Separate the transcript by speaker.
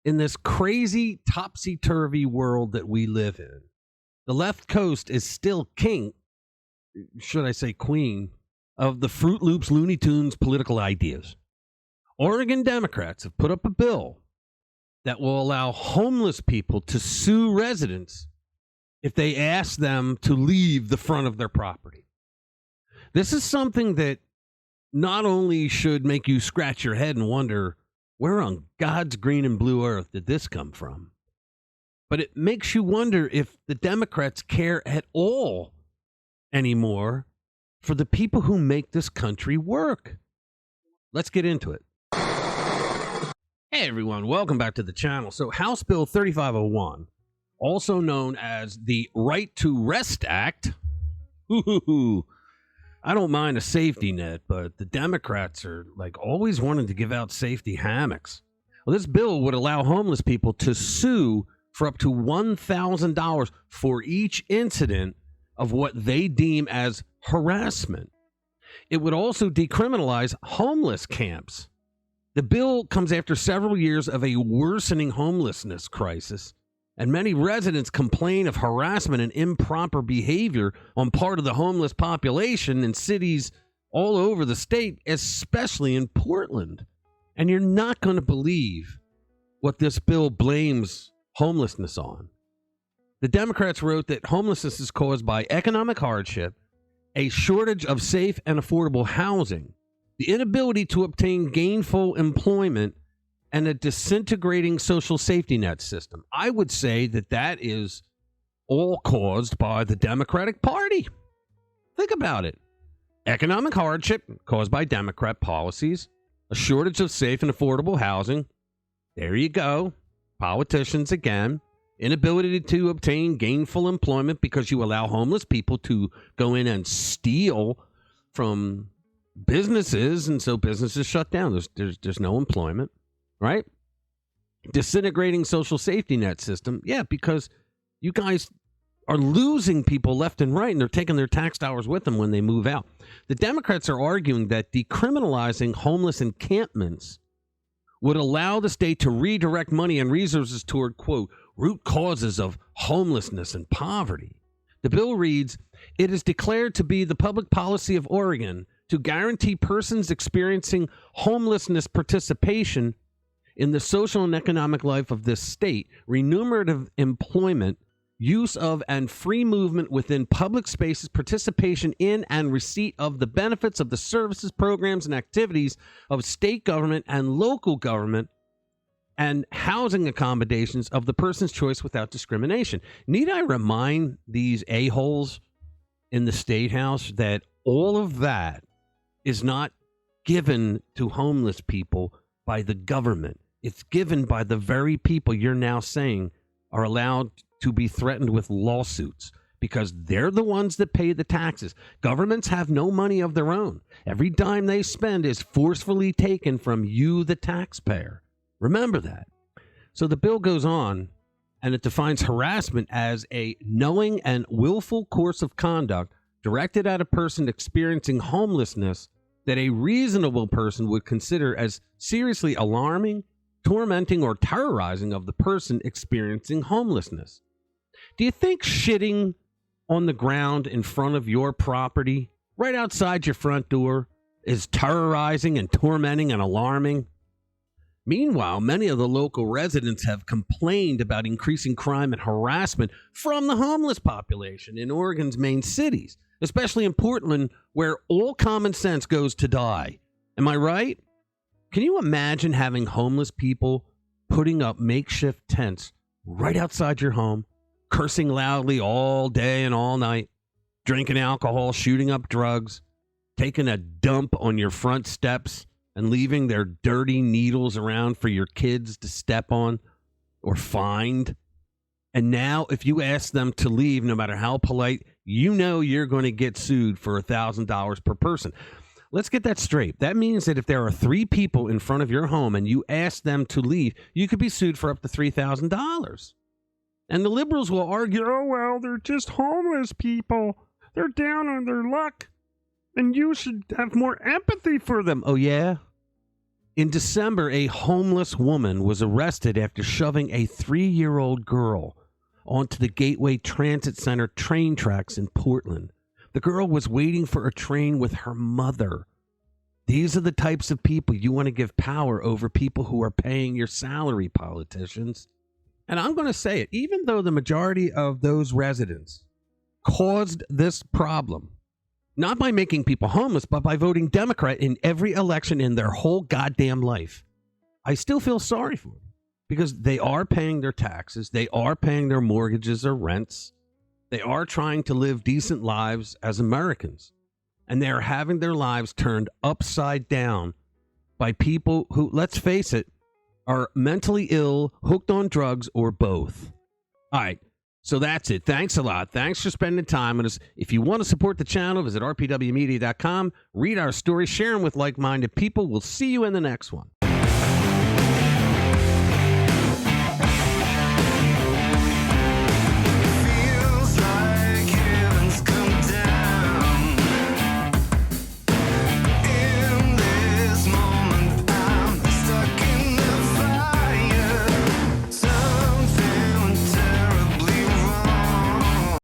Speaker 1: in this crazy topsy-turvy world that we live in, the left coast is still king, should I say queen, of the Fruit Loops Looney Tunes political ideas. Oregon Democrats have put up a bill that will allow homeless people to sue residents if they ask them to leave the front of their property. This is something that not only should make you scratch your head and wonder, where on God's green and blue earth did this come from? But it makes you wonder if the Democrats care at all anymore for the people who make this country work. Let's get into it. Hey everyone, welcome back to the channel. So House Bill 3501, also known as the Right to Rest Act. I don't mind a safety net, but the Democrats are like always wanting to give out safety hammocks. Well, this bill would allow homeless people to sue for up to $1,000 for each incident of what they deem as harassment. It would also decriminalize homeless camps. The bill comes after several years of a worsening homelessness crisis, and many residents complain of harassment and improper behavior on part of the homeless population in cities all over the state, especially in Portland. And you're not going to believe what this bill blames homelessness on. The Democrats wrote that homelessness is caused by economic hardship, a shortage of safe and affordable housing, the inability to obtain gainful employment, and a disintegrating social safety net system. I would say that that is all caused by the Democratic Party. Think about it. Economic hardship caused by Democrat policies, a shortage of safe and affordable housing. There you go. Politicians again. Inability to obtain gainful employment because you allow homeless people to go in and steal from businesses, and so businesses shut down. There's no employment, right? Disintegrating social safety net system. Yeah, because you guys are losing people left and right, and they're taking their tax dollars with them when they move out. The Democrats are arguing that decriminalizing homeless encampments would allow the state to redirect money and resources toward, quote, root causes of homelessness and poverty. The bill reads, it is declared to be the public policy of Oregon to guarantee persons experiencing homelessness participation in the social and economic life of this state, remunerative employment, use of and free movement within public spaces, participation in and receipt of the benefits of the services, programs, and activities of state government and local government, and housing accommodations of the person's choice without discrimination. Need I remind these a-holes in the State House that all of that is not given to homeless people by the government? It's given by the very people you're now saying are allowed to be threatened with lawsuits because they're the ones that pay the taxes. Governments have no money of their own. Every dime they spend is forcefully taken from you, the taxpayer. Remember that. So the bill goes on, and it defines harassment as a knowing and willful course of conduct directed at a person experiencing homelessness that a reasonable person would consider as seriously alarming, tormenting, or terrorizing of the person experiencing homelessness. Do you think shitting on the ground in front of your property, right outside your front door, is terrorizing and tormenting and alarming? Meanwhile, many of the local residents have complained about increasing crime and harassment from the homeless population in Oregon's main cities, especially in Portland, where all common sense goes to die. Am I right? Can you imagine having homeless people putting up makeshift tents right outside your home, cursing loudly all day and all night, drinking alcohol, shooting up drugs, taking a dump on your front steps, and leaving their dirty needles around for your kids to step on or find? And now, if you ask them to leave, no matter how polite, you know you're going to get sued for $1,000 per person. Let's get that straight. That means that if there are 3 people in front of your home and you ask them to leave, you could be sued for up to $3,000. And the liberals will argue, oh, well, they're just homeless people. They're down on their luck. And you should have more empathy for them. Oh, yeah? In December, a homeless woman was arrested after shoving a 3-year-old girl onto the Gateway Transit Center train tracks in Portland. The girl was waiting for a train with her mother. These are the types of people you want to give power over, people who are paying your salary, politicians. And I'm going to say it, even though the majority of those residents caused this problem, not by making people homeless, but by voting Democrat in every election in their whole goddamn life, I still feel sorry for them because they are paying their taxes. They are paying their mortgages or rents. They are trying to live decent lives as Americans. And they are having their lives turned upside down by people who, let's face it, are mentally ill, hooked on drugs, or both. All right. So that's it. Thanks a lot. Thanks for spending time with us. If you want to support the channel, visit rpwmedia.com, read our stories, share them with like-minded people. We'll see you in the next one.